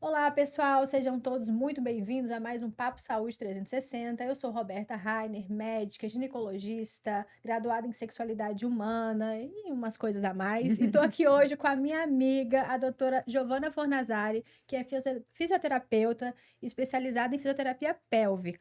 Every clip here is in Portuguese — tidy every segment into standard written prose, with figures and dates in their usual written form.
Olá, pessoal, sejam todos muito bem-vindos a mais um Papo Saúde 360. Eu sou Roberta Rainer, médica, ginecologista, graduada em sexualidade humana e umas coisas a mais. E estou aqui hoje com a minha amiga, a doutora Giovana Fornazari, que é fisioterapeuta especializada em fisioterapia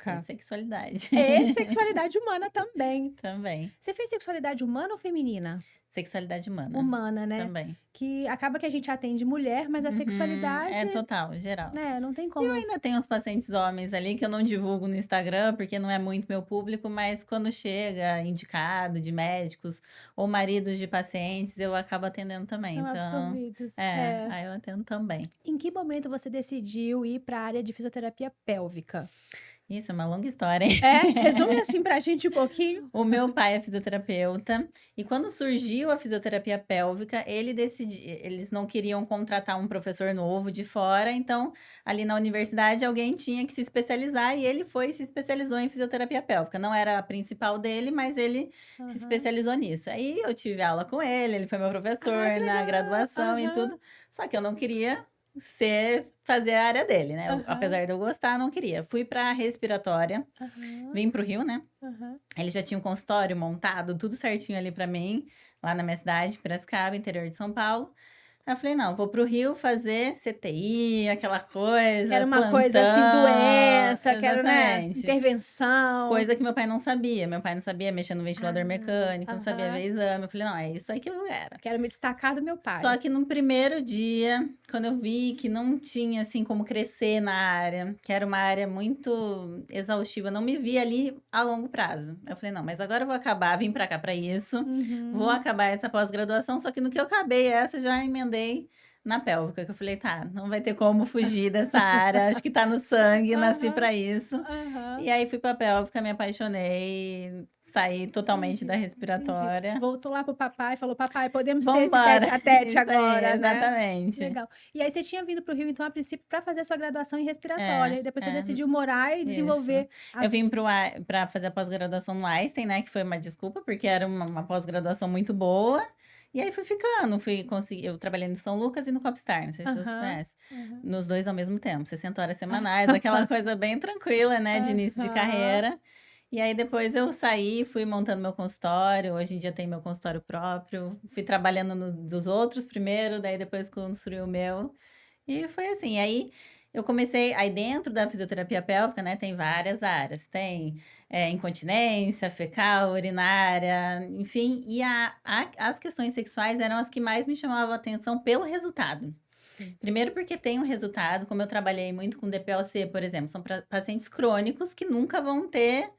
E pélvica. sexualidade. E sexualidade humana também. Também. Você fez sexualidade humana ou feminina? Sexualidade humana, Humana, né? também. Que acaba que a gente atende mulher, mas a sexualidade, É total, geral. né, não tem E eu como. ainda tenho uns pacientes homens ali que eu não divulgo no Instagram, porque não é muito meu público, mas quando chega indicado de médicos ou maridos de pacientes, eu acabo atendendo também. São Então, absorvidos. É. aí eu atendo também. Em que momento você decidiu ir para a área de fisioterapia pélvica? Isso é uma longa história, hein? É? Resume assim pra gente um pouquinho. O meu pai é fisioterapeuta e quando surgiu a fisioterapia pélvica, eles não queriam contratar um professor novo de fora, então ali na universidade alguém tinha que se especializar e ele foi e se especializou em fisioterapia pélvica. Não era a principal dele, mas ele se Aham. especializou nisso. Aí eu tive aula com ele foi meu Ah, professor que na legal. graduação e Aham, tudo, só que eu não queria fazer a área dele, né, aham, apesar de eu gostar, não queria. Fui para respiratória, aham, vim para o Rio, né, aham. ele já tinha um consultório montado, tudo certinho ali pra mim, lá na minha cidade, Piracicaba, interior de São Paulo. Aí eu falei: "Não, vou para o Rio fazer CTI, aquela coisa, Quero uma coisa assim, plantão". doença, quero, né, Exatamente. intervenção. Coisa que meu pai não sabia. Meu pai não sabia mexer no Ah, ventilador mecânico, não sabia aham. ver exame. Eu falei: "Não, é isso aí que eu era". Quero me destacar do meu Só pai. que no primeiro dia, quando eu vi que não tinha, assim, como crescer na área, que era uma área muito exaustiva, não me via ali a longo prazo. Eu falei: "Não, mas agora eu vou acabar, vim pra cá pra isso, vou Uhum. acabar essa pós-graduação", só que no que eu acabei essa, eu já emendei na pélvica, que eu falei: "Tá, não vai ter como fugir dessa área, acho que tá no sangue, nasci Aham, pra isso". aham. E aí fui pra pélvica, me apaixonei, saí totalmente da Entendi, entendi. respiratória. Voltou lá para o papai e falou: "Papai, podemos ter Vamos esse embora. tete a tete Isso aí, agora, né?". exatamente. Legal. E aí você tinha vindo para o Rio, então, a princípio, para fazer a sua graduação em É, respiratória, e depois você é, decidiu morar e isso. desenvolver Eu as vim pra fazer a pós-graduação no Einstein, né, que foi uma desculpa, porque era uma pós-graduação muito boa, e aí fui ficando, eu trabalhei no São Lucas e no Copstar, não sei se você aham, conhece. aham. Nos 2 ao mesmo tempo, 60 horas semanais, aquela coisa bem tranquila, né, de início de Aham. carreira. E aí depois eu saí, fui montando meu consultório, hoje em dia tenho meu consultório próprio, fui trabalhando nos dos outros primeiro, daí depois construí o meu. E foi assim, aí eu comecei aí dentro da fisioterapia pélvica, né, tem várias áreas, tem, incontinência fecal, urinária, enfim, e as questões sexuais eram as que mais me chamavam a atenção pelo resultado. Sim. Primeiro porque tem um resultado, como eu trabalhei muito com DPOC, por exemplo, são pacientes crônicos que nunca vão ter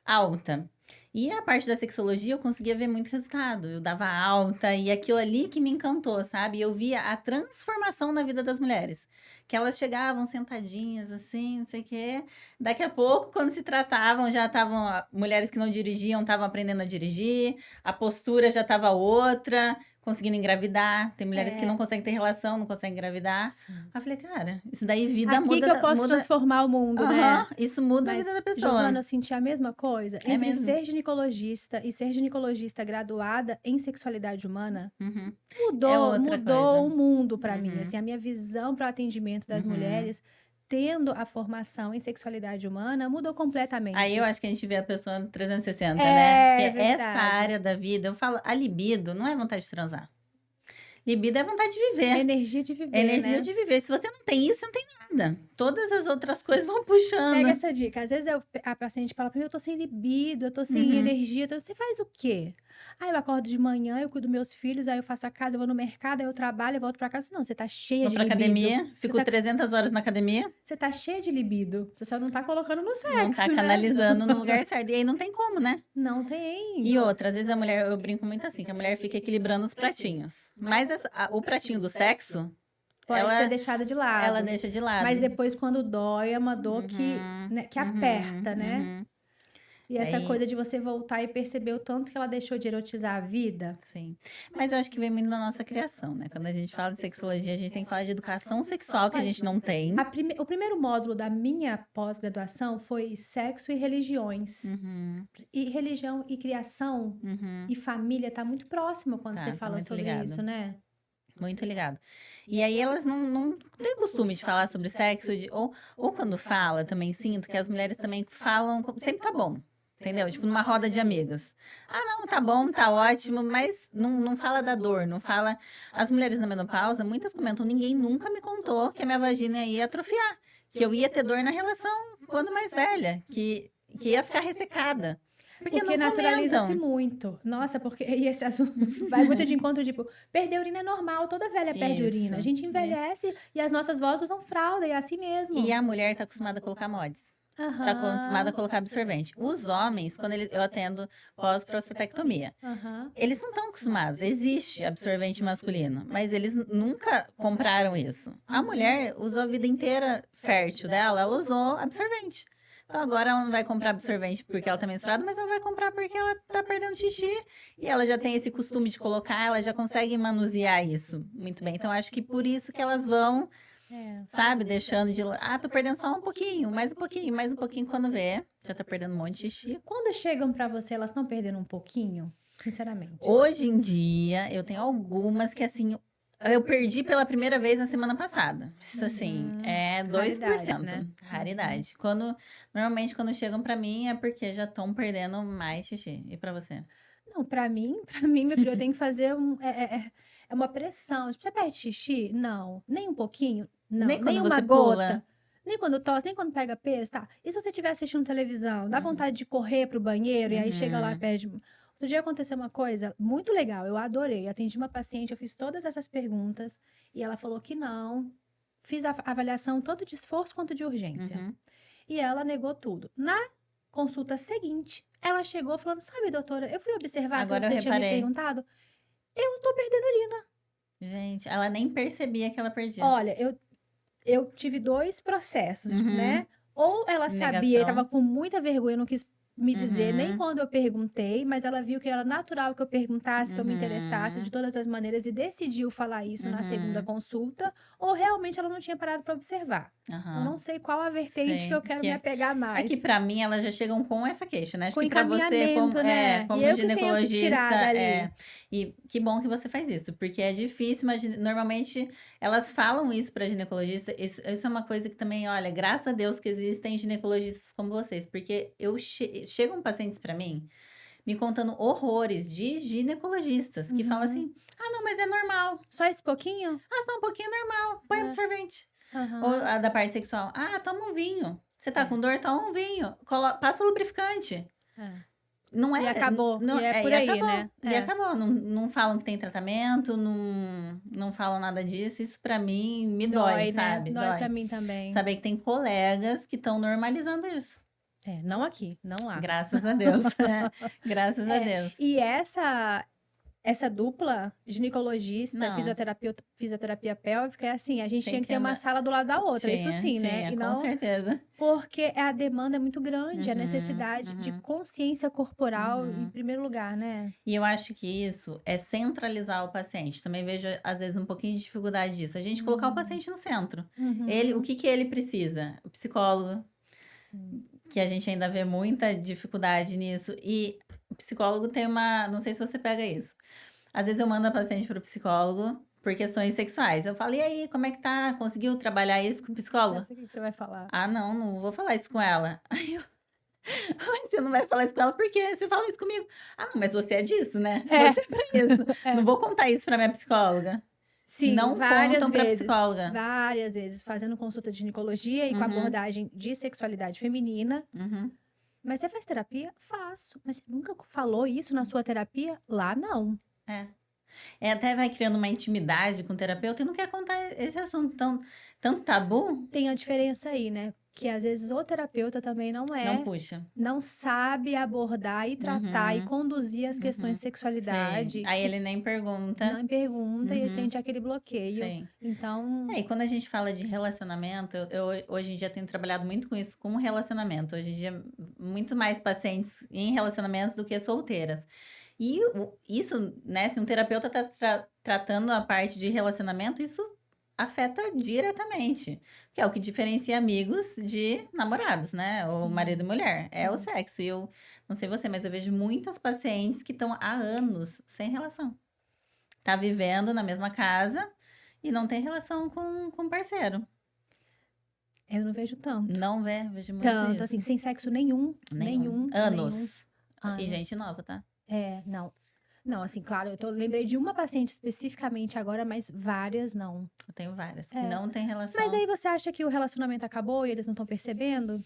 alta. E a parte da sexologia eu conseguia ver muito resultado, eu dava alta e aquilo ali que me encantou, sabe. Eu via a transformação na vida das mulheres, que elas chegavam sentadinhas assim, não sei o quê, daqui a pouco quando se tratavam já estavam mulheres que não dirigiam estavam aprendendo a dirigir, a postura já estava outra, conseguindo engravidar, tem mulheres que não É, conseguem ter relação, não conseguem engravidar. sim. Aí eu falei: "Cara, isso daí vida Aqui que eu posso muda". transformar o mundo, Aham, né. isso muda a vida Mas, da pessoa. Giovana, eu senti a mesma coisa. É Entre mesmo. ser ginecologista e ser ginecologista graduada em sexualidade humana, Uhum. É mudou outra coisa. mudou o mundo para mim, Uhum, assim, a minha visão para o atendimento das uhum. mulheres, tendo a formação em sexualidade humana, mudou Aí eu completamente. acho que a gente vê a pessoa no 360, né, porque É essa verdade. área da vida eu falo, a libido não é vontade de transar, libido é vontade de É viver, energia de é viver, energia né. de viver, se você não tem isso, você não tem nada, todas as outras coisas vão puxando. Pega essa dica, às vezes a paciente fala para mim: "Eu tô sem libido, eu tô sem Uhum. energia", "Você faz o quê?". "Ah, eu acordo de manhã, eu cuido dos meus filhos, aí eu faço a casa, eu vou no mercado, aí eu trabalho, eu volto para casa". Não, você tá cheia Vou de pra libido, academia, fico 300 horas na academia, você tá cheia de libido, você só não tá colocando no não tá sexo, né. canalizando no lugar certo, e aí não tem como, né. Não tem. E outra, às vezes a mulher eu brinco muito assim, que a mulher fica equilibrando os pratinhos, mas o pratinho do sexo, Pode ser ela deixada de ela lado, deixa de lado. mas depois quando dói, é uma dor que, Uhum, né, que uhum, aperta, né. uhum. E essa Daí coisa de você voltar e perceber o tanto que ela deixou de erotizar a vida. sim. Mas eu acho que vem muito da nossa criação, né, quando a gente fala de sexologia, a gente tem que falar de educação sexual que a Olha, gente não tem. o primeiro módulo da minha pós-graduação foi sexo e religiões. Uhum, E religião e criação uhum. e família tá muito próximo quando você Tá fala muito sobre isso, ligado. né? Muito ligado. E aí elas não têm costume de falar sobre sexo, ou quando fala, também sinto que as mulheres também falam, sempre tá bom. Entendeu? Tipo, numa roda de amigas. Ah, não, tá bom, tá ótimo, mas não fala da dor, não fala. As mulheres na menopausa, muitas comentam, ninguém nunca me contou que a minha vagina ia atrofiar, que eu ia ter dor na relação quando mais velha, que ia ficar ressecada. Porque Porque não naturaliza-se comentam. muito. Nossa, porque e esse assunto vai muito de encontro, tipo, perder urina é normal, toda velha perde urina. A Isso, gente isso. envelhece e as nossas vozes usam fralda, e é assim E mesmo. a mulher tá acostumada a colocar mods. Tá acostumada a Aham, colocar absorvente. Os homens, quando eu atendo pós-prostatectomia, aham. eles não estão acostumados. Existe absorvente masculino, mas eles nunca compraram isso. A Uhum. mulher usou a vida inteira fértil dela, ela usou absorvente. Então agora ela não vai comprar absorvente porque ela tá menstruada, mas ela vai comprar porque ela tá perdendo xixi e ela já tem esse costume de colocar, ela já consegue manusear isso muito bem. Então acho que por isso que elas vão, É. sabe, deixando de. Ah, tô perdendo só um pouquinho, mais um pouquinho quando vê. Já tá perdendo um monte de xixi. Quando chegam pra você, elas estão perdendo um pouquinho? Sinceramente. Hoje em dia, eu tenho algumas que, assim, eu perdi pela primeira vez na semana passada. Isso, assim, é dois por Raridade, cento né? Uhum. Raridade. Normalmente, quando chegam pra mim, é porque já estão perdendo mais xixi. E pra você? Não, pra mim, para mim, meu filho, eu tenho que fazer é uma pressão. Tipo, você perde xixi? Não. Nem um pouquinho? Não. Nem Nem quando uma você pula. gota? Nem quando tosse, nem quando pega peso, tá? E se você estiver assistindo televisão, dá Uhum, vontade de correr pro banheiro e aí chega lá, uhum, perde. Outro dia aconteceu uma coisa muito legal, eu adorei. Atendi uma paciente, eu fiz todas essas perguntas e ela falou que não. Fiz a avaliação tanto de esforço quanto de urgência. uhum. E ela negou tudo. Na consulta seguinte, ela chegou falando: Sabe, doutora, eu fui observar aquilo que Agora eu você tinha me reparei. perguntado. Eu estou perdendo urina. Gente, ela nem percebia que ela perdia. Olha, eu tive dois processos, Uhum. né? Ou ela sabia e estava Negação. com muita vergonha, não quis me dizer nem Uhum, quando eu perguntei, mas ela viu que era natural que eu perguntasse, que eu me interessasse de uhum, todas as maneiras e decidiu falar isso na segunda uhum. consulta, ou realmente ela não tinha parado para observar. Então, não Aham. sei qual a vertente que eu Sei. quero me apegar Aqui mais. pra mim elas já chegam com essa queixa, né? Acho Com que pra você encaminhamento, né? E como eu que tenho que ginecologista tirar dali. e que bom que você faz isso, porque é difícil, mas normalmente elas falam isso pra ginecologista. Isso é uma coisa que também, olha, graças a Deus que existem ginecologistas como vocês, porque chegam pacientes pra mim me contando horrores de ginecologistas que falam Uhum. assim: "Ah, não, mas é normal. Só esse pouquinho? Ah, só um pouquinho é normal. Põe É. absorvente." Ou Aham. a da parte sexual. Ah, toma um vinho. Você tá É, com dor? Toma um vinho. Passa lubrificante. é. Não E é, acabou. E é por e aí, acabou. né? E É. acabou. Não falam que tem tratamento, não falam nada disso. Isso pra mim me dói, Dói, né? sabe? Dói pra Dói. mim também. Saber que tem colegas que estão normalizando isso. É, não aqui, não lá. Graças a Deus. Graças a É, Deus. e essa dupla, ginecologista, Não, fisioterapia pélvica, é assim, a gente tem tinha que que ter uma andar. sala do lado da outra, isso sim, né? Tinha, E com não certeza. porque a demanda é muito grande, a Uhum, necessidade de uhum, consciência corporal em uhum. primeiro lugar, né? E eu acho que isso é centralizar o paciente. Também vejo, às vezes, um pouquinho de dificuldade disso. A gente colocar o Hum, paciente no centro. O uhum, que que ele precisa? O psicólogo, sim. que a gente ainda vê muita dificuldade nisso. E o psicólogo tem uma. Não sei se você pega isso. Às vezes eu mando a paciente para o psicólogo por questões sexuais. Eu falo, e aí, como é que tá? Conseguiu trabalhar isso com o Já psicólogo? sei o que que você vai falar. Ah, não vou falar isso com ela. Mas você não vai falar isso com ela porque você fala isso comigo. Ah, não, mas você é disso, né? É, Você é pra isso. Não é. vou contar isso pra minha psicóloga. Sim, Não contam pra psicóloga. várias vezes, fazendo consulta de ginecologia e com Uhum, abordagem de sexualidade feminina. uhum. Mas você faz terapia? Faço. Mas você nunca falou isso na sua terapia? Lá não. É. Até vai criando uma intimidade com o terapeuta e não quer contar esse assunto tão tabu. Tem a diferença aí, né? Que às vezes o terapeuta também Não puxa. não sabe abordar e tratar e Uhum, conduzir as questões uhum. de Sim. sexualidade, Aí que ele nem pergunta. não pergunta e Uhum, sente aquele bloqueio. sim. Então, E quando a gente fala de relacionamento, eu hoje em dia tenho trabalhado muito com isso, com relacionamento. Hoje em dia, muito mais pacientes em relacionamentos do que solteiras. E isso, né, se um terapeuta está tratando a parte de relacionamento, isso afeta diretamente. Que é o que diferencia amigos de namorados, né? Ou marido e sim, mulher. É o sim. sexo. E eu não sei você, mas eu vejo muitas pacientes que estão há anos sem relação. tá vivendo na mesma casa e não tem relação com o parceiro. Eu não vejo tanto. Não vejo muito Tanto, isso. assim, sem sexo nenhum. Nenhum. Anos. E Anos. gente nova, tá? Não. Não, assim, claro, lembrei de uma paciente especificamente agora, mas várias não. Eu tenho várias que não tem relação. Mas aí você acha que o relacionamento acabou e eles não estão percebendo?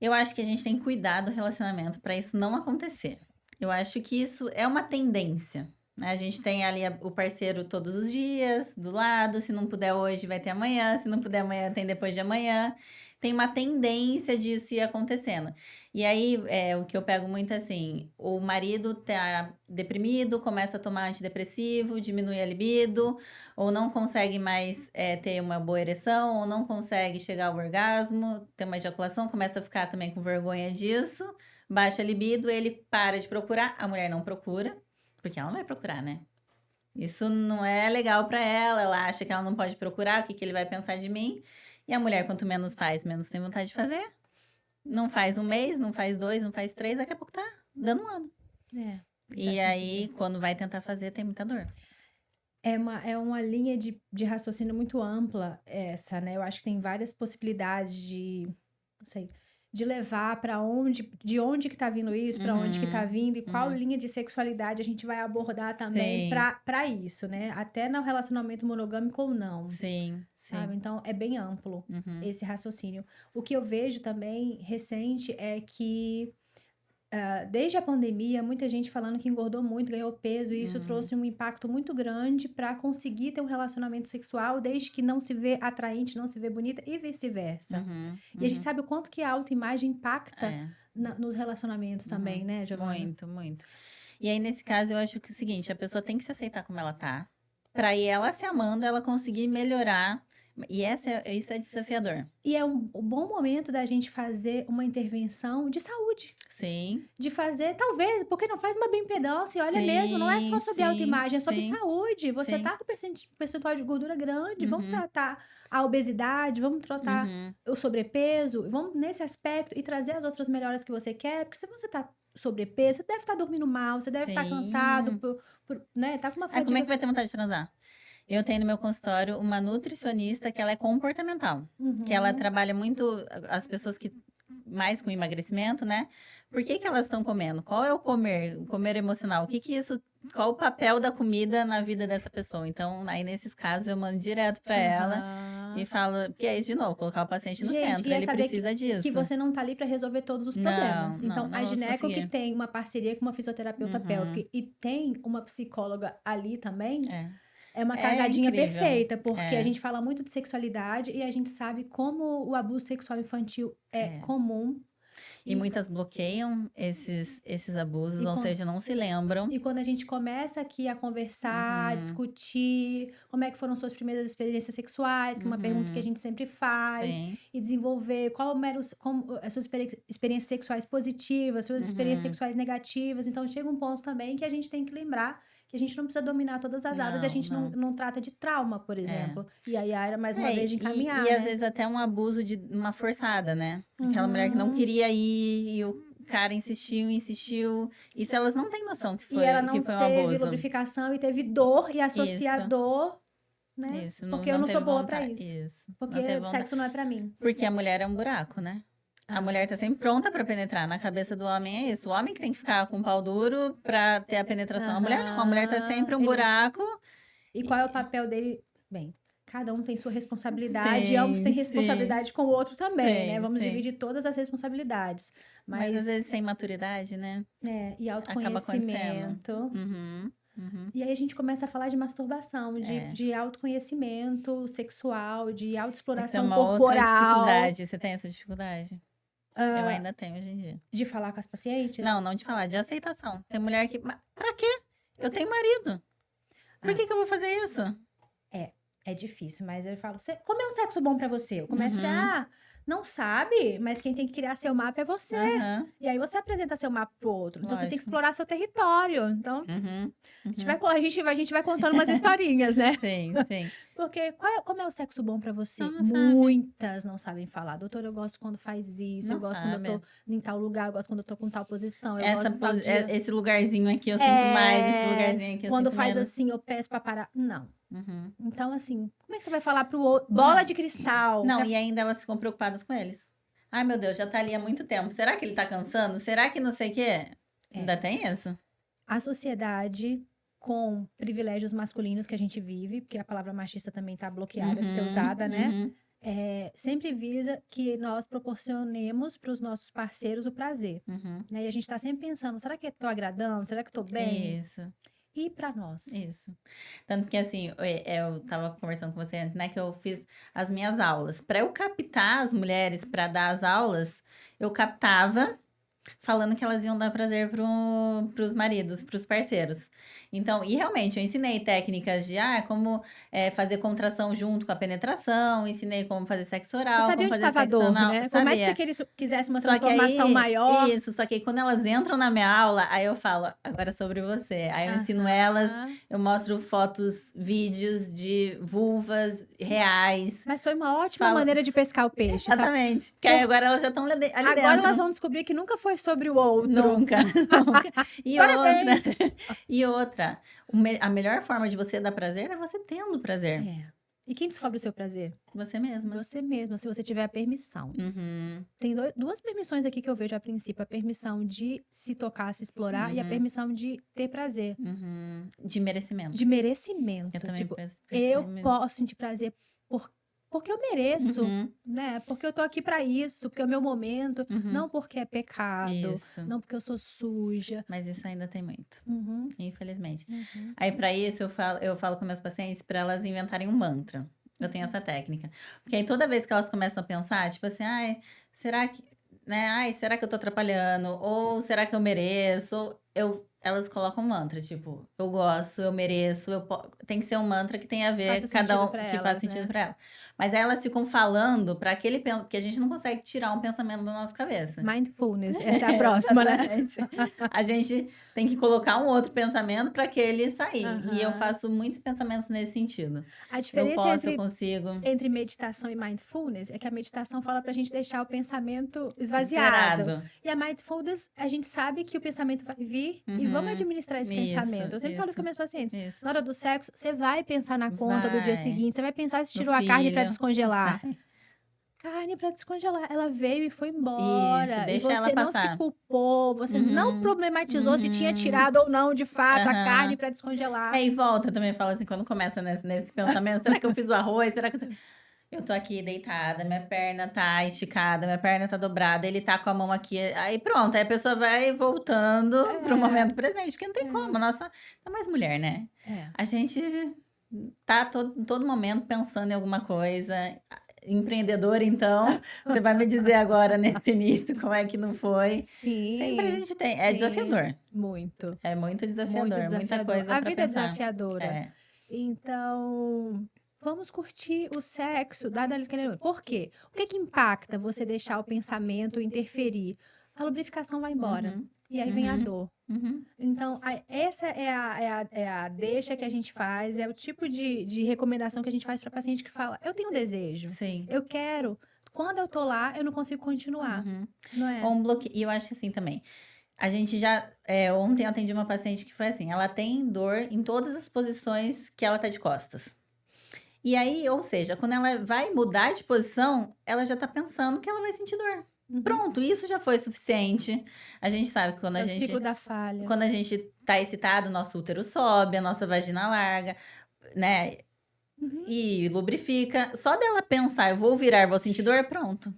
Eu acho que a gente tem que cuidar do relacionamento para isso não acontecer. Eu acho que isso é uma tendência, né? A gente tem ali o parceiro todos os dias, do lado. Se não puder hoje, vai ter amanhã. Se não puder amanhã, tem depois de amanhã. Tem uma tendência disso ir acontecendo. E aí, o que eu pego muito é assim: o marido tá deprimido, começa a tomar antidepressivo, diminui a libido, ou não consegue mais ter uma boa ereção, ou não consegue chegar ao orgasmo, ter uma ejaculação, começa a ficar também com vergonha disso, baixa a libido, ele para de procurar, a mulher não procura, porque ela não vai procurar, né? Isso não é legal pra ela, ela acha que ela não pode procurar, o que ele vai pensar de mim. E a mulher, quanto menos faz, menos tem vontade de fazer. Não faz um mês, não faz 2, não faz 3, daqui a pouco tá dando um ano. E aí, quando vai tentar fazer, tem muita dor. É uma linha de raciocínio muito ampla essa, né? Eu acho que tem várias possibilidades não sei, de levar para de onde que tá vindo isso, para onde que tá vindo e qual linha de sexualidade a gente vai abordar também para isso, né? Até no relacionamento monogâmico ou não. Sim. Sabe? Então, é bem amplo esse raciocínio. O que eu vejo também recente é que desde a pandemia, muita gente falando que engordou muito, ganhou peso, e isso trouxe um impacto muito grande para conseguir ter um relacionamento sexual, desde que não se vê atraente, não se vê bonita e vice-versa. E a gente sabe o quanto que a autoimagem impacta nos relacionamentos também, né, Giovana? Muito, muito. E aí, nesse caso, eu acho que é o seguinte, a pessoa tem que se aceitar como ela tá, para aí ela se amando, ela conseguir melhorar. E isso é desafiador. E é um bom momento da gente fazer uma intervenção de saúde. Sim. De fazer, talvez, porque não faz uma bioimpedância, olha mesmo, não é só sobre autoimagem, é sobre saúde. Você tá com percentual de gordura grande, vamos tratar a obesidade, vamos tratar o sobrepeso, vamos nesse aspecto e trazer as outras melhoras que você quer, porque se você tá sobrepeso, você deve estar dormindo mal, você deve estar cansado, né? Tá com uma fadiga. Como é que vai ter vontade de transar? Eu tenho no meu consultório uma nutricionista que ela é comportamental, que ela trabalha muito as pessoas que mais com emagrecimento, né? Por que elas estão comendo? Qual é o comer emocional? Qual o papel da comida na vida dessa pessoa? Então, aí nesses casos eu mando direto para ela e falo, que é isso de novo, colocar o paciente no centro, ele precisa disso. Que você não tá ali para resolver todos os problemas. Então, não a gineco que tem uma parceria com uma fisioterapeuta pélvica e tem uma psicóloga ali também, é uma casadinha perfeita, porque a gente fala muito de sexualidade e a gente sabe como o abuso sexual infantil é comum. E muitas bloqueiam esses abusos, ou seja, não se lembram. E quando a gente começa aqui a conversar, a discutir como é que foram suas primeiras experiências sexuais, que é uma pergunta que a gente sempre faz, e desenvolver como as suas experiências sexuais positivas, suas experiências sexuais negativas. Então, chega um ponto também que a gente tem que lembrar que a gente não precisa dominar todas as áreas, e a gente não trata de trauma, por exemplo. E aí era mais uma vez de encaminhar, e às vezes até um abuso de uma forçada, né? Aquela mulher que não queria ir e o cara insistiu. Isso elas não têm noção que foi um abuso. E ela não teve lubrificação e teve dor, e associar dor, né? Isso, porque eu não sou boa pra isso. Porque sexo não é pra mim. Porque a mulher é um buraco, né? A mulher tá sempre pronta pra penetrar. Na cabeça do homem é isso. O homem que tem que ficar com o pau duro pra ter a penetração. A mulher não. A mulher tá sempre um buraco. E qual é o papel dele? Bem, cada um tem sua responsabilidade e ambos têm responsabilidade com o outro também, né? Vamos dividir todas as responsabilidades. Mas às vezes sem maturidade, né? E autoconhecimento. E aí a gente começa a falar de masturbação, de autoconhecimento sexual, de autoexploração corporal. Outra dificuldade. Você tem essa dificuldade? Eu ainda tenho hoje em dia. De falar com as pacientes? Não de falar, de aceitação. Tem mulher que... Mas pra quê? Eu tenho marido. Por que eu vou fazer isso? É difícil, mas eu falo, como é um sexo bom pra você? Eu começo não sabe, mas quem tem que criar seu mapa é você. Aham, E aí você apresenta seu mapa pro outro. Então você tem que lógico. explorar seu território. Então Uhum, a gente uhum. a gente vai contando umas historinhas, né? Sim, sim. Porque como é o sexo bom pra você? Não sabe, Muitas não sabem falar. Doutor, eu gosto quando faz isso, eu não gosto quando eu tô sabe. em tal lugar, eu gosto quando eu tô com tal posição, eu gosto tal dia. Esse lugarzinho aqui eu sinto mais, esse É, lugarzinho aqui eu quando sinto faz menos. assim, eu peço pra parar. Não. Uhum. Então, assim, como é que você vai falar pro outro? Bola Não, de cristal. não, e ainda elas ficam preocupadas com eles. Ai, meu Deus, já tá ali há muito tempo. Será que ele tá cansando? Será que não sei o quê? É, Ainda tem isso? a sociedade com privilégios masculinos que a gente vive, porque a palavra machista também tá bloqueada de ser Uhum, usada, né? uhum. Sempre visa que nós proporcionemos para os nossos parceiros o prazer, Uhum. né? E a gente está sempre pensando, será que eu tô agradando? Será que eu tô bem? Isso, E para nós? isso. Tanto que assim, eu tava conversando com você antes, né? Que eu fiz as minhas aulas. Para eu captar as mulheres para dar as aulas, eu captava falando que elas iam dar prazer pros maridos, pros parceiros. Então, e realmente, eu ensinei técnicas de como fazer contração junto com a penetração, ensinei como fazer sexo Você oral, sabia como onde fazer estava a sexo dor, anal, né? Por mais que você sabia? quisesse uma Só que transformação aí, maior. isso, só que aí quando elas entram na minha aula, aí eu falo, agora é sobre você. Aí eu ensino elas, Aham. eu mostro fotos, vídeos de vulvas reais. Mas foi uma ótima Falo, maneira de pescar o peixe, sabe? exatamente. Porque aí Por... agora elas já estão ali Agora elas dentro. vão descobrir que nunca foi sobre o outro. Nunca, nunca. E outra, Parabéns! e outra, a melhor forma de você dar prazer é você tendo prazer. É. E quem descobre o seu prazer? Você mesma. Você mesma, se você tiver a permissão. Uhum, Tem duas permissões aqui que eu vejo a princípio: a permissão de se tocar, se explorar, e a uhum, permissão de ter prazer, uhum. De de merecimento. Eu merecimento. também Tipo, eu percebo. posso sentir prazer por, porque eu mereço, Uhum, né? Porque eu tô aqui pra isso, porque é o meu momento, uhum. não porque é pecado, Isso. não porque eu sou suja. Mas isso ainda tem muito, Uhum, infelizmente. uhum. Aí, para isso, eu falo com meus pacientes para elas inventarem um mantra. Eu tenho Uhum. essa técnica. Porque aí toda vez que elas começam a pensar, tipo assim, ai, será que, né? Ai, será que eu tô atrapalhando? Ou será que eu mereço? Elas colocam um mantra, tipo, eu gosto, eu mereço, tem que ser um mantra que tenha a ver, Faça sentido pra que faz elas, sentido né? para ela. Mas aí elas ficam falando para aquele, que a gente não consegue tirar um pensamento da nossa cabeça. Mindfulness, essa é a próxima, né? Exatamente. A gente tem que colocar um outro pensamento para aquele sair. E eu Aham. faço muitos pensamentos nesse sentido. A Eu diferença posso, eu entre consigo. meditação e mindfulness é que a meditação fala pra gente deixar o pensamento esvaziado. Zerado. E a mindfulness, a gente sabe que o pensamento vai vir e vamos Uhum. administrar esse Isso, pensamento. Eu sempre falo isso com isso, meus pacientes. isso. Na hora do sexo, você vai pensar na conta do dia Vai. seguinte, você vai pensar se No tirou a carne pra filho. descongelar. Vai. Carne pra descongelar. Ela veio e foi Isso, embora. E deixa ela você não se passar. culpou, você não Uhum. problematizou se tinha Uhum. tirado ou não, de fato, a carne Aham. pra descongelar. Aí volta, eu também falo assim, quando começa nesse pensamento, será que eu fiz o arroz? Será que eu tô aqui deitada, minha perna tá esticada, minha perna tá dobrada, ele tá com a mão aqui. Aí pronto, aí a pessoa vai voltando pro É, momento presente, porque não tem como. é, Nossa, tá mais mulher, né? é. A gente tá todo momento pensando em alguma coisa. Empreendedor, então, você vai me dizer agora nesse início como é que não foi. Sempre a Sim, gente tem. É sim, desafiador. muito, É muito muito desafiador, muita desafiador. coisa A pra vida é pensar. desafiadora. É. Então, vamos curtir o sexo, dado aquele. Por quê? O que que impacta você deixar o pensamento interferir? A lubrificação vai embora. Uhum, E aí vem a uhum, dor. uhum. Então, essa é a deixa que a gente faz, é o tipo de recomendação que a gente faz para paciente que fala: eu tenho desejo, Sim. eu quero. Quando eu tô lá, eu não consigo continuar, Uhum. não Ou é? um bloqueio. E eu acho assim também. A gente já. Ontem eu atendi uma paciente que foi assim: ela tem dor em todas as posições que ela tá de costas. E aí, ou seja, quando ela vai mudar de posição, ela já tá pensando que ela vai sentir dor. Uhum. Pronto, isso já foi suficiente. A gente sabe que É o ciclo da falha. quando a gente tá excitado, nosso útero sobe, a nossa vagina larga, né? Uhum, E lubrifica. Só dela pensar, eu vou virar, vou sentir dor, pronto.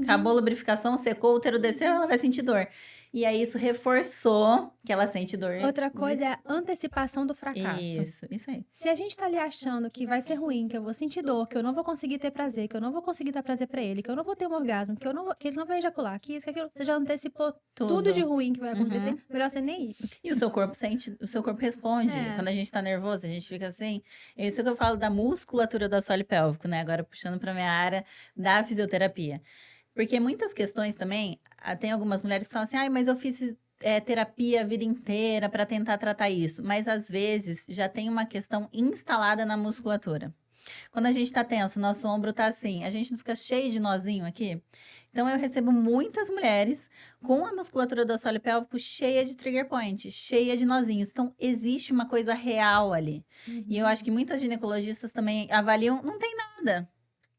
Acabou a uhum. lubrificação, secou, o útero desceu, ela vai sentir dor. E aí isso reforçou que ela sente dor Outra de... coisa é a antecipação do fracasso. Isso aí. Se a gente tá ali achando que vai ser ruim, que eu vou sentir dor, que eu não vou conseguir ter prazer, que eu não vou conseguir dar prazer pra ele, que eu não vou ter um orgasmo, que ele não vai ejacular, que isso, que aquilo, você já antecipou tudo de Tudo. ruim que vai acontecer, Uhum. melhor você nem ir. E o seu corpo sente, o seu corpo responde. É. Quando a gente tá nervoso, a gente fica assim. É isso que eu falo da musculatura do assoalho pélvico, né? Agora puxando pra minha área da fisioterapia. Porque muitas questões também, tem algumas mulheres que falam assim, ai, mas eu fiz terapia a vida inteira para tentar tratar isso. Mas às vezes já tem uma questão instalada na musculatura. Quando a gente tá tenso, nosso ombro tá assim, a gente não fica cheio de nozinho aqui? Então eu recebo muitas mulheres com a musculatura do assoalho pélvico cheia de trigger point, cheia de nozinhos. Então existe uma coisa real ali. E eu acho que muitas ginecologistas também avaliam, não tem nada.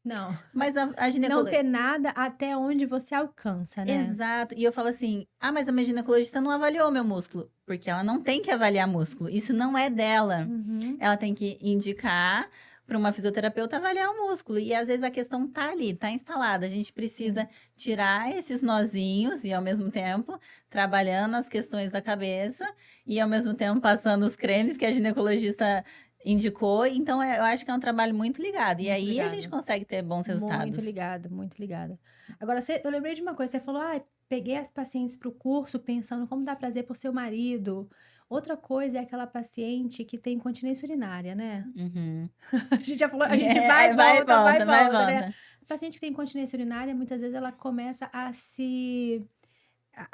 Não, Mas a não ginecologista. ter nada até onde você alcança, né? Exato. E eu falo assim: ah, mas a minha ginecologista não avaliou meu músculo. Porque ela não tem que avaliar músculo. Isso não é dela. Uhum. Ela tem que indicar para uma fisioterapeuta avaliar o músculo. E às vezes a questão tá ali, tá instalada. A gente precisa tirar esses nozinhos e ao mesmo tempo trabalhando as questões da cabeça e ao mesmo tempo passando os cremes que a ginecologista indicou. Então eu acho que é um trabalho muito ligado. E Muito aí a gente ligado. consegue ter bons Muito resultados. ligado, muito ligado. Agora, eu lembrei de uma coisa, você falou, ah, peguei as pacientes para o curso pensando como dar prazer pro seu marido. Outra coisa é aquela paciente que tem incontinência urinária, né? Uhum. A gente já falou, a gente vai e Vai e volta, vai e volta, vai e volta, né? volta. A paciente que tem incontinência urinária, muitas vezes ela começa a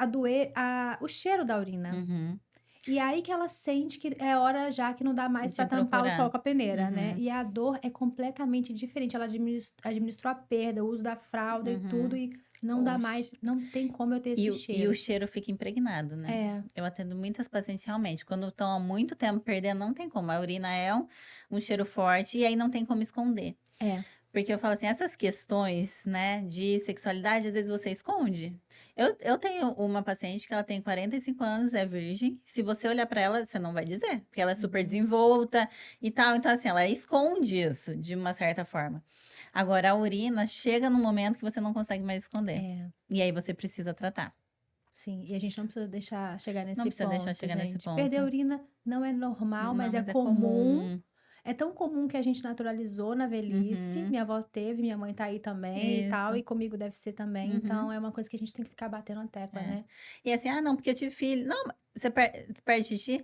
doer o cheiro da urina. Uhum. E aí que ela sente que é hora já que não dá mais De para tampar o procurar. sol com a peneira, né? Uhum. E a dor é completamente diferente. Ela administrou a perda, o uso da fralda e tudo, e não dá mais, Oxe. não tem como eu ter esse E o cheiro. cheiro fica impregnado, né? É, Eu atendo muitas pacientes realmente, quando estão há muito tempo perdendo, não tem como. A urina é um cheiro forte e aí não tem como esconder. é. Porque eu falo assim, essas questões, né, de sexualidade, às vezes você esconde. Eu tenho uma paciente que ela tem 45 anos, é virgem. Se você olhar pra ela, você não vai dizer, porque ela é super desenvolta e tal. Então, assim, ela esconde isso de uma certa forma. Agora, a urina chega num momento que você não consegue mais esconder. É, E aí você precisa tratar. sim. E a gente não precisa deixar chegar Não nesse precisa deixar ponto, chegar nesse gente. Perder a ponto. urina não é normal, mas Não, é mas é comum. comum. É tão comum que a gente naturalizou na velhice. Uhum. Minha avó teve, minha mãe tá aí também e tal, Isso. e comigo deve ser também. Uhum. Então é uma coisa que a gente tem que ficar batendo a tecla, É. né? E assim, ah, não, porque eu tive filho. Não, você perde xixi?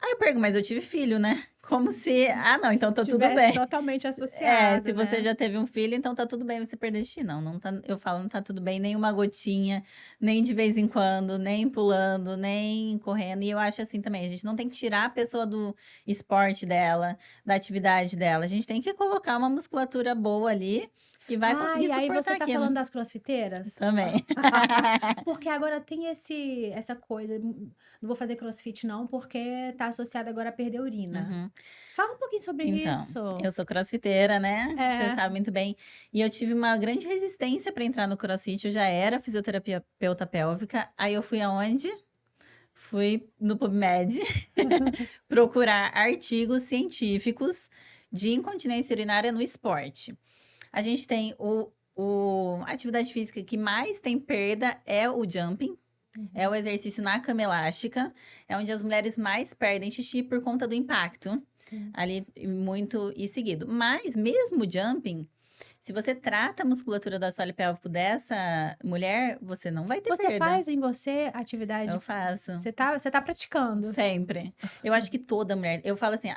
Aí eu pergunto, mas eu tive filho, né? Como se, ah, não, então tá tudo Tivesse bem. totalmente Se associado, você né? já teve um filho, então tá tudo bem você perder xixi. Não, não tá, eu falo, não tá tudo bem, nem uma gotinha, nem de vez em quando, nem pulando, nem correndo. E eu acho assim também, a gente não tem que tirar a pessoa do esporte dela, da atividade dela. A gente tem que colocar uma musculatura boa ali, que vai Ah, conseguir e aí suportar você tá aquilo falando das crossfiteiras? também. Porque agora tem essa coisa, não vou fazer crossfit não, porque tá associado agora a perder urina. Uhum. Fala um pouquinho sobre Então, isso. eu sou crossfiteira, né? Você É. sabe muito bem. E eu tive uma grande resistência para entrar no crossfit. Eu já era fisioterapeuta pélvica. Aí eu fui aonde? Fui no PubMed procurar artigos científicos de incontinência urinária no esporte. A gente tem a atividade física que mais tem perda é o jumping. É o exercício na cama elástica, é onde as mulheres mais perdem xixi por conta do impacto, Sim. ali muito e seguido. Mas mesmo o jumping, se você trata a musculatura do assoalho pélvico dessa mulher, você não vai ter Você perda. faz em você Eu atividade? faço. Você tá praticando? Sempre. Eu acho que toda mulher. Eu falo assim,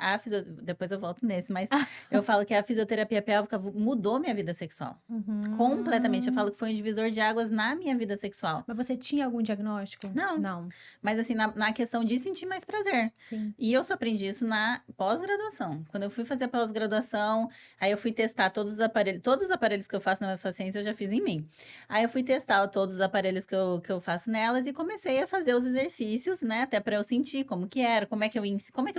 depois eu volto nesse, mas eu falo que a fisioterapia pélvica mudou minha vida sexual. Completamente. Eu Uhum. falo que foi um divisor de águas na minha vida sexual. Mas você tinha algum diagnóstico? Não. Não. Mas assim, na questão de sentir mais prazer. Sim. E eu só aprendi isso na pós-graduação. Quando eu fui fazer a pós-graduação, aí eu fui testar todos os aparelhos que eu faço nas pacientes, eu já fiz em mim. Aí eu fui testar todos os aparelhos que eu faço nelas e comecei a fazer os exercícios, né? Até para eu sentir como que era, como é que eu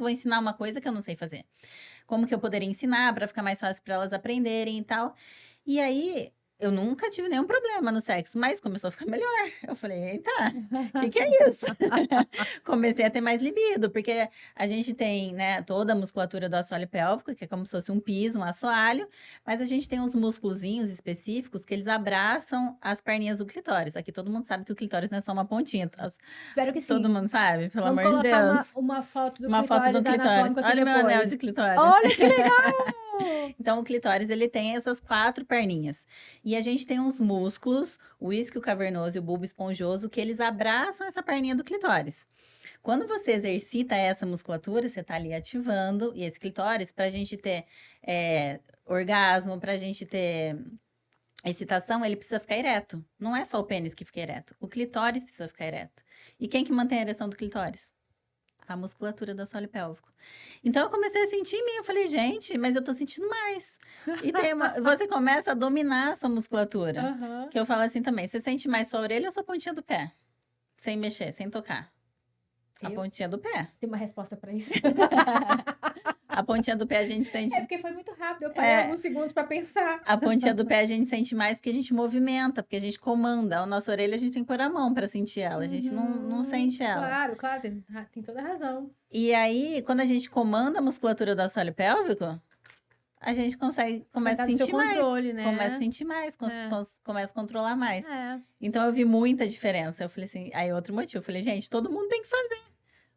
vou ensinar uma coisa que eu não sei fazer. Como que eu poderia ensinar para ficar mais fácil para elas aprenderem e tal. E aí, eu nunca tive nenhum problema no sexo, mas começou a ficar melhor. Eu falei, eita, o que é isso? Comecei a ter mais libido, porque a gente tem, né, toda a musculatura do assoalho pélvico, que é como se fosse um piso, um assoalho, mas a gente tem uns músculozinhos específicos que eles abraçam as perninhas do clitóris. Aqui todo mundo sabe que o clitóris não é só uma pontinha. Espero que Todo sim. mundo sabe, pelo Vamos amor de colocar Deus. uma foto do Uma foto do clitóris clitóris. anatômico aqui Olha o meu anel de depois. clitóris. Olha que legal! Então, o clitóris, ele tem essas 4 perninhas. E a gente tem uns músculos, o isquio cavernoso e o bulbo esponjoso, que eles abraçam essa perninha do clitóris. Quando você exercita essa musculatura, você tá ali ativando e esse clitóris pra gente ter orgasmo, pra gente ter A excitação, ele precisa ficar ereto. Não é só o pênis que fica ereto. O clitóris precisa ficar ereto. E quem que mantém a ereção do clitóris? A musculatura do assoalho pélvico. Então, eu comecei a sentir em mim. Eu falei, gente, mas eu tô sentindo mais. E você começa a dominar a sua musculatura. Aham. Que eu falo assim também. Você sente mais sua orelha ou sua pontinha do pé? Sem mexer, sem tocar. A Eu pontinha do pé. tenho uma resposta pra isso. A pontinha do pé a gente sente. É porque foi muito rápido, eu parei alguns segundos pra pensar. A pontinha do pé a gente sente mais porque a gente movimenta, porque a gente comanda. A nossa orelha a gente tem que pôr a mão pra sentir ela. A gente não sente ela. Claro, tem toda a razão. E aí, quando a gente comanda a musculatura do assoalho pélvico, a gente começa Tá a no seu sentir mais. controle, né? Começa a sentir mais, É. começa a controlar mais. É. Então eu vi muita diferença. Eu falei assim, aí outro motivo, eu falei, gente, todo mundo tem que fazer.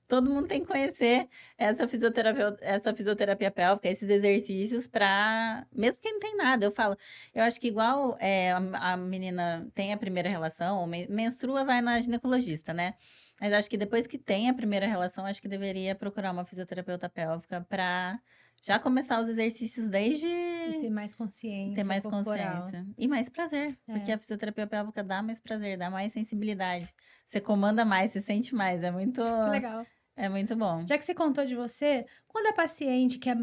Todo mundo tem que conhecer essa fisioterapia pélvica, esses exercícios para, mesmo quem não tem nada, eu falo, eu acho que igual a menina tem a primeira relação, ou menstrua, vai na ginecologista, né? Mas acho que depois que tem a primeira relação, acho que deveria procurar uma fisioterapeuta pélvica para já começar os exercícios desde E ter mais consciência ter mais corporal. consciência. E mais prazer, porque a fisioterapia pélvica dá mais prazer, dá mais sensibilidade. Você comanda mais, você sente mais, é muito, Que legal. é muito bom. Já que você contou de você, quando a paciente quer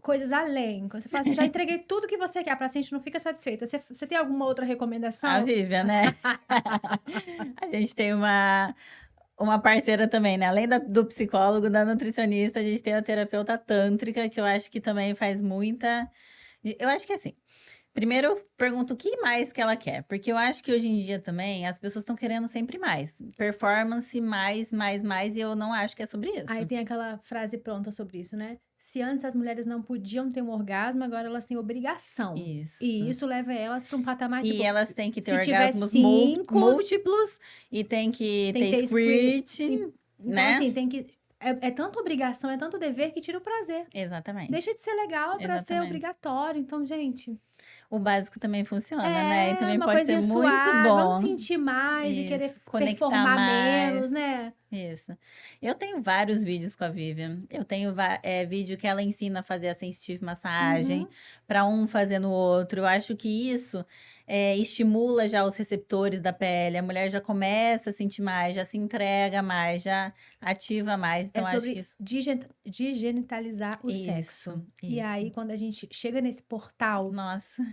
coisas além, quando você fala assim, já entreguei tudo que você quer, a paciente não fica satisfeita, você tem alguma outra recomendação? A Vivian, né? A gente tem uma parceira também, né? Além do psicólogo, da nutricionista, a gente tem a terapeuta tântrica, que eu acho que também faz muita. Eu acho que assim. Primeiro, eu pergunto o que mais que ela quer, porque eu acho que hoje em dia também as pessoas estão querendo sempre mais. Performance, mais, e eu não acho que é sobre isso. Aí tem aquela frase pronta sobre isso, né? Se antes as mulheres não podiam ter um orgasmo, agora elas têm obrigação. Isso. E isso leva elas para um patamar, E tipo, elas têm que ter se tiver orgasmos 5, múltiplos e tem que ter squirt, Então, né? assim, tem que. É tanta obrigação, é tanto dever que tira o prazer. Exatamente. Deixa de ser legal para ser Exatamente. obrigatório. Então, gente, O básico também funciona, né? E também uma pode ser coisinha muito suave, bom. vamos sentir mais e Isso, querer conectar performar mais. menos, né? Isso. Eu tenho vários vídeos com a Vivian. Eu tenho vídeo que ela ensina a fazer a sensitive massagem, Uhum. para um fazer no outro. Eu acho que isso estimula já os receptores da pele. A mulher já começa a sentir mais, já se entrega mais, já ativa mais. Então, É acho que sobre isso. digenitalizar o sexo. E isso. aí, quando a gente chega nesse portal, Nossa.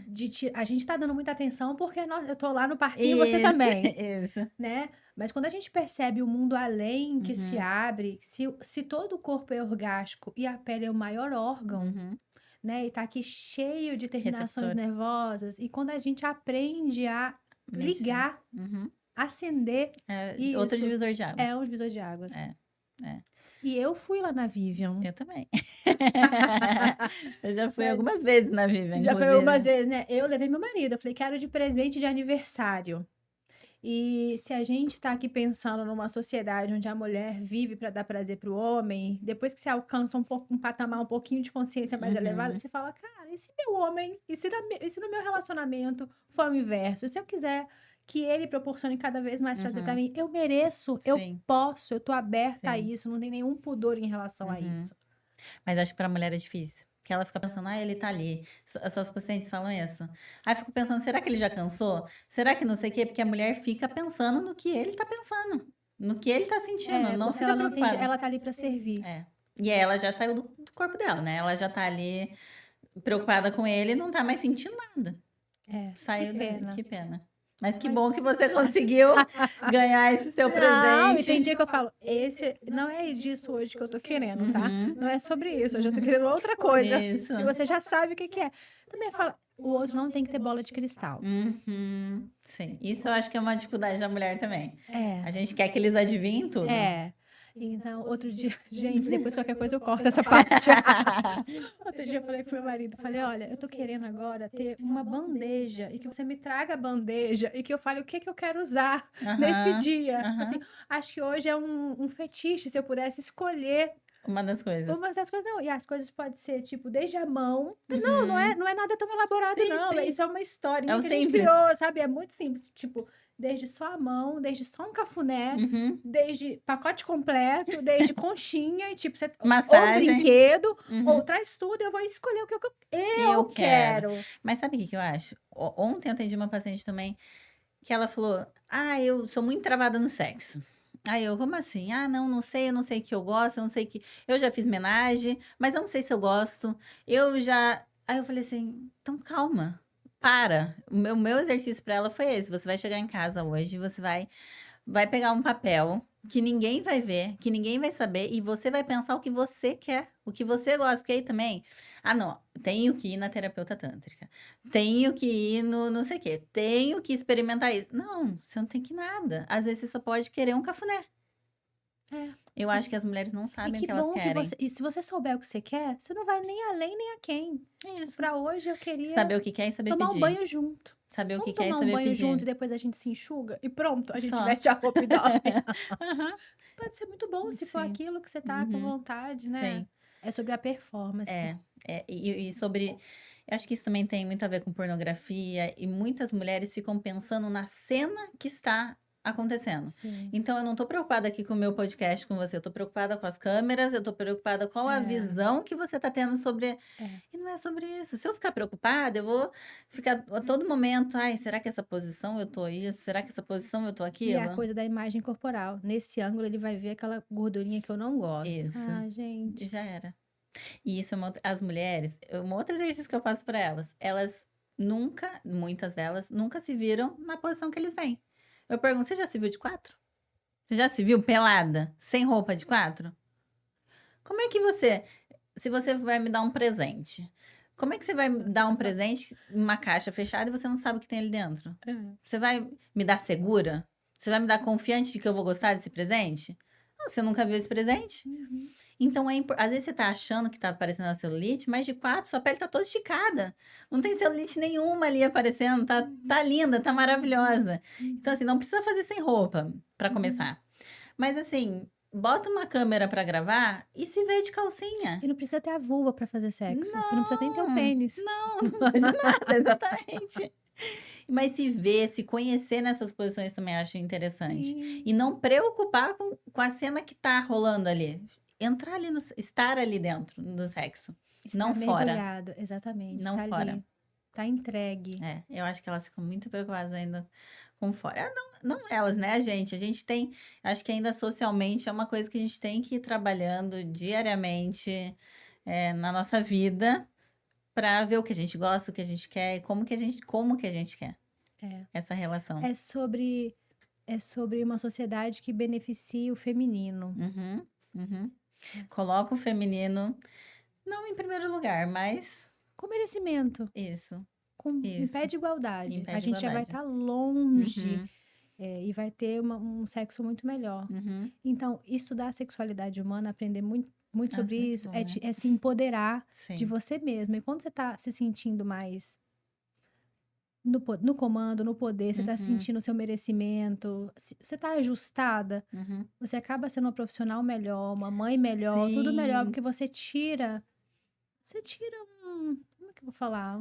a gente tá dando muita atenção porque eu tô lá no parquinho e você também, Isso. né? Mas quando a gente percebe o mundo além que se Uhum. abre, se todo o corpo é orgástico e a pele é o maior órgão, Uhum. né? E tá aqui cheio de terminações Receptores. nervosas. E quando a gente aprende a Mexer. ligar, Uhum. acender, Outro isso divisor de águas. é um divisor de águas. É. E eu fui lá na Vivian. Eu também. Eu já fui algumas vezes na Vivian, Já foi inclusive. algumas vezes, né? Eu levei meu marido, eu falei, quero de presente de aniversário. E se a gente tá aqui pensando numa sociedade onde a mulher vive para dar prazer pro homem, depois que você alcança um patamar um pouquinho de consciência mais elevado, você fala, cara, e se meu homem, e se no meu relacionamento for o inverso? Se eu quiser que ele proporcione cada vez mais prazer para mim, eu mereço, eu Sim. posso, eu tô aberta a Sim. isso, não tem nenhum pudor em relação a isso. Mas acho que pra mulher é difícil. Porque ela fica pensando, ele tá ali. As suas pacientes falam isso. Aí eu fico pensando, será que ele já cansou? Será que não sei o quê? Porque a mulher fica pensando no que ele tá pensando. No que ele tá sentindo. Não Porque fica ela não preocupada. ela tá ali para servir. E aí ela já saiu do corpo dela, né? Ela já tá ali preocupada com ele e não tá mais sentindo nada. Saiu que pena. Que pena. Mas que bom que você conseguiu ganhar esse seu presente. E tem dia que eu falo, esse não é disso hoje que eu tô querendo, tá? Não é sobre isso, hoje eu tô querendo outra coisa. Isso. E você já sabe o que é. Também fala, o outro não tem que ter bola de cristal. Sim, isso eu acho que é uma dificuldade da mulher também. É. A gente quer que eles adivinhem tudo. Então, outro dia, gente, depois qualquer coisa eu corto essa parte. Outro dia eu falei com meu marido, falei, olha, eu tô querendo agora ter uma bandeja e que você me traga a bandeja e que eu fale o que eu quero usar nesse dia. Assim, acho que hoje é um fetiche, se eu pudesse escolher Uma das coisas. Umas das coisas não, e as coisas pode ser, tipo, desde a mão. Uhum. Não é nada tão elaborado, Sim, não. sim. Isso é uma É historinha o que a gente simples. criou, sabe? É muito simples. Tipo, desde só a mão, desde só um cafuné, Uhum. desde pacote completo, desde conchinha, e tipo, ou Massagem. brinquedo, ou Uhum. traz tudo, eu vou escolher o que Eu eu quero. quero. Mas sabe o que que eu acho? Ontem eu atendi uma paciente também que ela falou: "Ah, eu sou muito travada no sexo". Aí eu: "Como assim?". "Ah, não, não sei, eu não sei o que eu gosto, eu não sei que eu já fiz homenagem, mas eu não sei se eu gosto. Eu já". Aí eu falei assim: "Então calma, para". O meu exercício para ela foi esse: você vai chegar em casa hoje, você vai pegar um papel que ninguém vai ver, que ninguém vai saber, e você vai pensar o que você quer, o que você gosta. Porque aí também, ah, não, tenho que ir na terapeuta tântrica, tenho que ir no não sei o quê, tenho que experimentar isso. Não, você não tem que nada. Às vezes você só pode querer um cafuné. É. Eu acho que as mulheres não E sabem o que que elas bom que querem. você. E se você souber o que você quer, você não vai nem além nem a quem. É isso. Pra hoje eu queria Saber o que quer e saber tomar um pedir. banho junto. Saber o que Vamos quer e tomar um saber banho junto pedir. e depois a gente se enxuga e pronto, a gente Só. veste a roupa e dorme. Aham. Pode ser muito bom se for Sim. aquilo que você tá com Uhum. vontade, né? Sim. É sobre a performance. É, e sobre eu acho que isso também tem muito a ver com pornografia, e muitas mulheres ficam pensando na cena que está acontecendo. Sim. Então eu não tô preocupada aqui com o meu podcast com você, eu tô preoccupada com as câmeras, eu tô preocupada qual a É, visão que você tá tendo sobre é. e não é sobre isso. Se eu ficar preocupada, eu vou ficar a todo momento: "Ai, será que essa posição eu tô isso? Será que essa posição eu tô E é a aquilo?". coisa da imagem corporal. Nesse ângulo ele vai ver aquela gordurinha que eu não gosto. Isso, Ah, e gente. já era. E isso é as mulheres, um outro exercício que eu passo para elas nunca, muitas delas, nunca se viram na posição que eles vêm. Eu pergunto: "Você já se viu de 4? Você já se viu pelada, sem roupa de 4? Como é que você se você vai me dar um presente, como é que você vai me dar um presente em uma caixa fechada e você não sabe o que tem ali dentro? É. Você vai me dar segura? Você vai me dar confiante de que eu vou gostar desse presente? Não, você nunca viu esse presente?". Uhum. Então às vezes você tá achando que tá aparecendo a celulite, mas de 4 sua pele tá toda esticada. Não tem celulite nenhuma ali aparecendo, Uhum. tá linda, tá Uhum. maravilhosa. Então, Uhum. assim, não precisa fazer sem roupa, pra Uhum. começar. Mas assim, bota uma câmera pra gravar e se vê de E calcinha. não precisa ter a vulva pra fazer sexo. E não precisa nem ter o Não, pênis. não, não precisa de nada, exatamente. Mas se ver, se conhecer nessas posições também acho interessante. Sim. E não preocupar com a cena que tá rolando ali. Entrar ali no estar ali dentro do sexo, não Está fora, mergulhado, exatamente, não tá fora. ali, tá entregue. É, eu acho que elas ficam muito preocupadas ainda com fora. Ah, não elas, né, a gente tem acho que ainda socialmente é uma coisa que a gente tem que ir trabalhando diariamente, na nossa vida, para ver o que a gente gosta, o que a gente quer e como que a gente quer É. essa relação. É sobre é sobre uma sociedade que beneficia o feminino. Uhum, uhum. É. Coloca o feminino, não em primeiro lugar, mas Com merecimento, isso, em isso, pé de em igualdade. pé A de gente já vai igualdade. estar longe, Uhum, e vai ter um sexo muito melhor. uhum. Então, estudar a sexualidade humana, aprender muito sobre Nossa, muito isso, bom, né? é se empoderar de Sim, você mesma. E quando você está se sentindo mais no comando, no poder, você está uhum, sentindo o seu merecimento, você está ajustada, uhum. você acaba sendo uma profissional melhor, uma mãe melhor, tudo melhor, Sim, porque você tira como é que eu vou falar?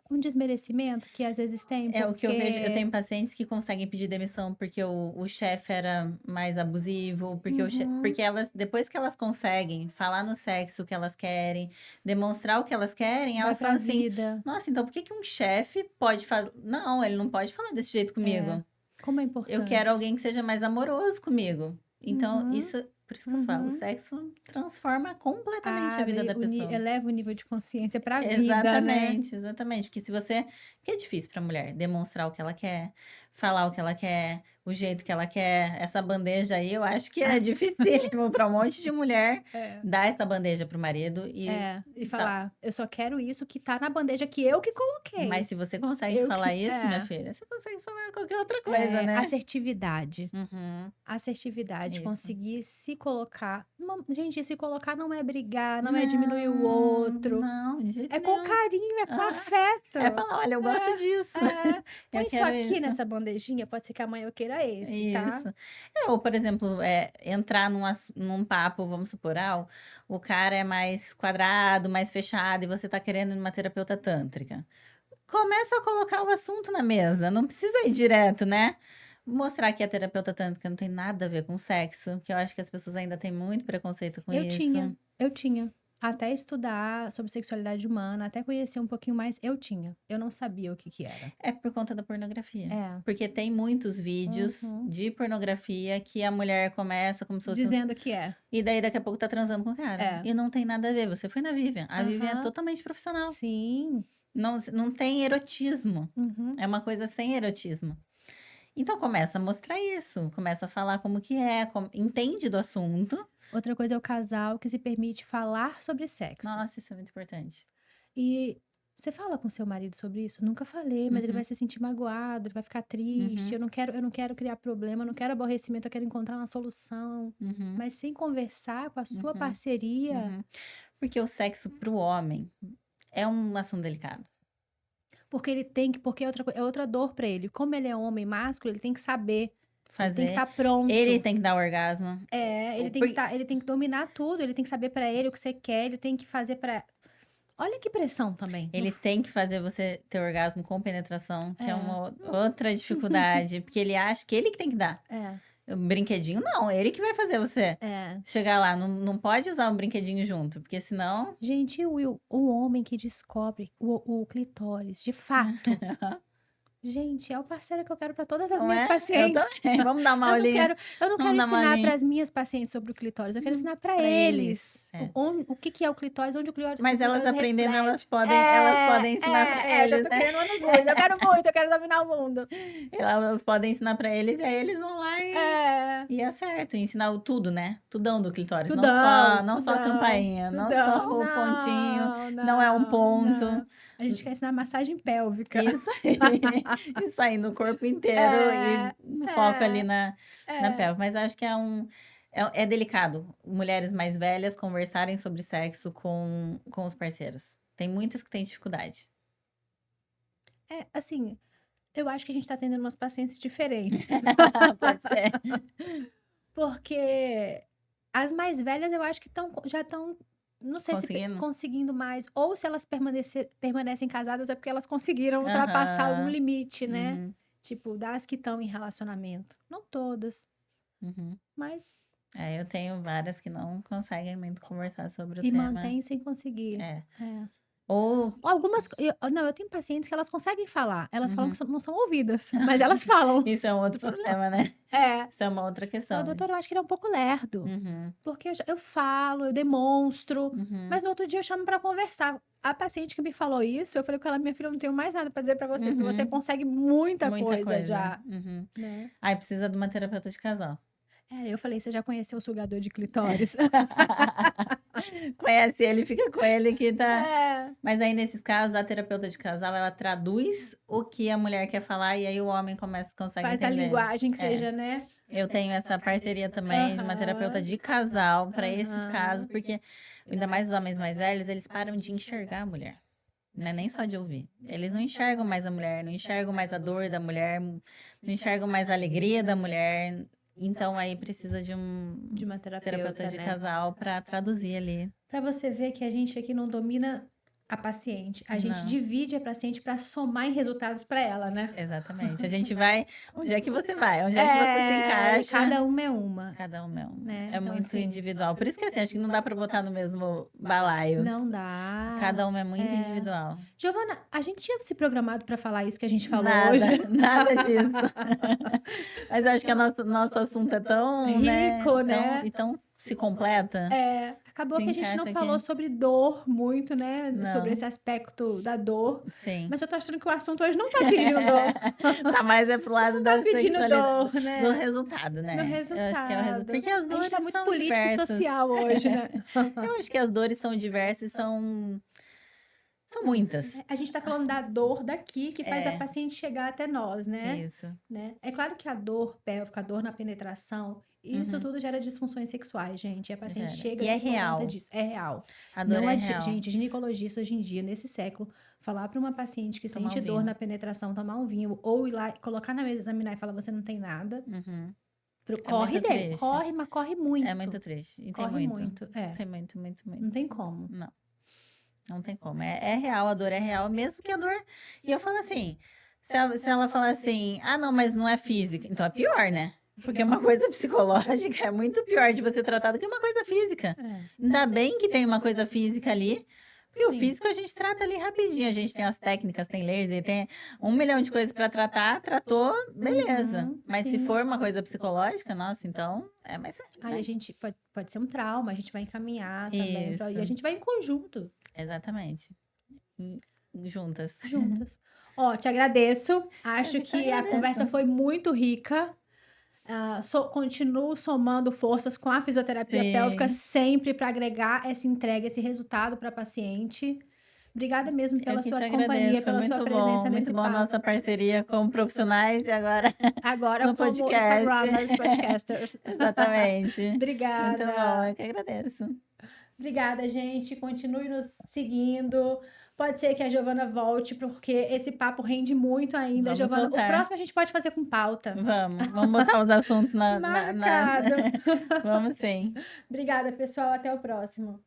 Um desmerecimento que às vezes tem, é o que eu vejo. Eu porque. tenho pacientes que conseguem pedir demissão porque o chefe era mais abusivo, Uhum, porque elas, depois que elas conseguem falar no sexo o que elas querem, demonstrar o que elas querem, vai elas pra falam assim: vida. nossa, então por que que um chefe pode falar? Não, ele não pode falar desse jeito É. comigo. Como é Eu quero importante. alguém que seja mais amoroso comigo. Então, Uhum, isso, por isso que eu falo, o uhum. sexo transforma completamente a vida Abre, da pessoa. eleva o nível de consciência pra vida, né? Exatamente, exatamente. Porque se você. Porque é difícil para a mulher demonstrar o que ela quer, falar o que ela quer, o jeito que ela quer. Essa bandeja aí, eu acho que é dificílimo para um monte de mulher É. dar essa bandeja pro marido E e falar. falar, eu só quero isso que tá na bandeja que eu que Mas coloquei. se você consegue Eu falar que. isso, minha filha, você consegue falar qualquer outra coisa, É, né? assertividade. Uhum, Assertividade, isso. conseguir se colocar. Gente, se colocar não é brigar, não é diminuir o Não, outro. não, de É jeito com nenhum. carinho, é com Aham. afeto. É falar, olha, eu gosto disso. É, é. Eu Põe isso quero aqui isso. nessa bandejinha, pode ser que amanhã eu queira esse, tá? Isso. Ou, por exemplo, entrar num papo, vamos supor, o cara é mais quadrado, mais fechado, e você tá querendo ir numa terapeuta tântrica. Começa a colocar o assunto na mesa, não precisa ir direto, né? Mostrar que a terapeuta tântrica não tem nada a ver com sexo, que eu acho que as pessoas ainda têm muito preconceito com Eu isso. tinha. Até estudar sobre sexualidade humana, até conhecer um pouquinho mais, eu tinha. Eu não sabia o que que era. É por conta da pornografia. É. Porque tem muitos vídeos Uhum. de pornografia que a mulher começa como se fosse Dizendo que é. E daí daqui a pouco tá transando com o cara. É. E não tem nada a ver. Você foi na Vivian. A Vivian é Aham. totalmente profissional. Sim. Não tem erotismo. Uhum. É uma coisa sem erotismo. Então começa a mostrar isso. Começa a falar como que é. Entende do assunto. Outra coisa é o casal que se permite falar sobre sexo. Nossa, isso é muito importante. E você fala com seu marido sobre isso? Nunca falei, mas ele vai se sentir magoado, ele vai ficar triste. Uhum. Eu não quero criar problema, eu não quero aborrecimento, eu quero encontrar uma solução. Uhum. Mas sem conversar com a sua Uhum. parceria. Uhum. Porque o sexo pro homem é um assunto delicado. Porque ele tem que, porque é outra dor pra ele. Como ele é homem másculo, ele tem que saber. Ele tem que Fazer. estar pronto. Ele tem que dar orgasmo. É, ele tem que dominar tudo, ele tem que saber pra ele o que você quer, ele tem que fazer pra. Olha que pressão também. Ele tem que fazer você ter orgasmo com penetração, que é É. uma outra dificuldade. Porque ele acha que ele que tem que dar. É, O brinquedinho, não. Ele que vai fazer você é. chegar lá. Não pode usar um brinquedinho junto, porque senão. Gente, Will, o homem que descobre o clitóris, de fato. Gente, é o parceiro que eu quero pra todas as Não minhas é? pacientes. Eu também. Vamos dar uma Eu não olhinha. quero, eu não Vamos quero dar uma ensinar olhinha. para as minhas pacientes sobre o clitóris, eu quero ensinar para Pra eles. eles, é. O que que é o clitóris, onde o clitóris Mas elas clitóris aprendendo, reflete. elas podem ensinar pra Eu já eles, tô né? querendo muito, eu quero muito, eu quero dominar o mundo. Elas podem ensinar pra eles, e aí eles vão lá É, e acertam. Ensinar o tudo, né? Tudão do clitóris. tudão, Não só a tudão, campainha, não tudão. só o pontinho, Não, não é um ponto. não. A gente quer ensinar massagem pélvica. Isso aí. Isso aí no corpo inteiro e foco ali na pelve. Mas acho que é delicado mulheres mais velhas conversarem sobre sexo com os parceiros. Tem muitas que têm dificuldade. É, assim, eu acho que a gente tá atendendo umas pacientes diferentes. Pode ser. Porque as mais velhas eu acho que já estão, não sei se Conseguindo? conseguindo mais, ou se elas permanecem casadas é porque elas conseguiram ultrapassar algum Aham. limite, né? Uhum, Tipo, das que estão em relacionamento. Não todas, uhum. mas. Eu tenho várias que não conseguem muito conversar sobre o E tema. mantém sem conseguir. É. É. Ou Algumas. Não, eu tenho pacientes que elas conseguem falar. Elas falam que não são ouvidas, mas elas falam. isso é um outro problema, né? É. Isso é uma outra questão. Doutora, eu acho que ele é um pouco lerdo. Uhum, Porque eu falo, eu demonstro, uhum, mas no outro dia eu chamo pra conversar. A paciente que me falou isso, eu falei com ela, minha filha, eu não tenho mais nada pra dizer pra você, porque você Uhum. consegue muita muita coisa já, Uhum. né? Aí precisa de uma terapeuta de casal. Eu falei, você já conheceu o sugador de clitóris? Conhece ele, fica com ele que tá. É. Mas aí, nesses casos, a terapeuta de casal, ela traduz o que a mulher quer falar e aí o homem consegue Faz da entender. linguagem que seja, né? Eu tenho essa parceria também de uma terapeuta de casal para esses Aham. casos, porque ainda mais os homens mais velhos, eles param de enxergar a mulher. Não é nem só de ouvir. Eles não enxergam mais a mulher, não enxergam mais a dor da mulher, não enxergam mais a alegria da mulher. Então aí precisa de uma terapeuta de né? casal para traduzir ali. Pra você ver que a gente aqui não domina a paciente, a gente Não. divide a paciente pra somar em resultados pra ela, né? Exatamente. A gente vai. Onde é que você vai? Onde é que você se encaixa? Cada uma é uma. Cada um é um. Né? É Então, muito assim, individual. Por isso que assim, acho que não dá para botar no mesmo balaio. não dá. Cada um é muito individual. Giovana, a gente tinha se programado pra falar isso que a gente falou Nada, hoje. nada disso. Mas eu acho que o nosso assunto é tão rico, né? E tão se completa. Acabou Se que a gente não encaixa falou aqui. sobre dor muito, né? Não. Sobre esse aspecto da dor. Sim. Mas eu tô achando que o assunto hoje não tá pedindo dor. Tá mais pro lado Não da tá pedindo sexualidade. dor, né? Do resultado, né? Do resultado. Eu acho que é o resultado. Porque as A dores gente tá muito são político e diversas. social hoje, né? Eu acho que as dores são diversas e são muitas. A gente tá falando da dor daqui, que faz a paciente chegar até nós, né? Isso. Né? É claro que a dor pélvica, a dor na penetração, Isso tudo gera disfunções sexuais, gente. E a paciente Gera. chega E é aqui por conta real. disso. É real. A dor Não é adi... real. Gente, ginecologista hoje em dia, nesse século, falar para uma paciente que Tomar sente um dor vinho. na penetração, tomar um vinho, ou ir lá e colocar na mesa, examinar e falar, você não tem nada. Uhum. É Corre muito dele. triste. Corre, mas corre muito. É muito triste. E tem Corre muito. muito. É. Tem muito, muito, muito. Não tem como. Não. Não tem como. É real, a dor é real, mesmo que a dor. E eu falo assim: se ela falar assim, ah, não, mas não é física, então é pior, né? Porque uma coisa psicológica é muito pior de você tratar do que uma coisa física. É. Ainda bem que tem uma coisa física ali, porque o Sim. físico a gente trata ali rapidinho. A gente tem as técnicas, tem laser, tem 1 milhão de coisas para tratar, tratou, beleza. Mas se sim. for uma coisa psicológica, nossa, então é mais sério. Aí né? a gente pode ser um trauma, a gente vai encaminhar também. E a Isso. gente vai em conjunto, Exatamente. Juntas. juntas. Ó, te agradeço. Acho Eu que te que a agradeço. conversa foi muito rica. Continuo somando forças com a fisioterapia Sim. pélvica sempre para agregar essa entrega, esse resultado para a paciente. Obrigada mesmo Eu pela que sua te companhia, agradeço, pela sua presença nesse muito bom a papo. nossa parceria como profissionais e agora Agora no como podcast. Instagramers, podcasters. Exatamente. Obrigada. Muito bom, eu que agradeço. Obrigada, gente. Continue nos seguindo. Pode ser que a Giovana volte, porque esse papo rende muito ainda, Vamos Giovana. voltar. O próximo a gente pode fazer com pauta. Vamos botar os assuntos na... Marcado. Vamos sim. Obrigada, pessoal. Até o próximo.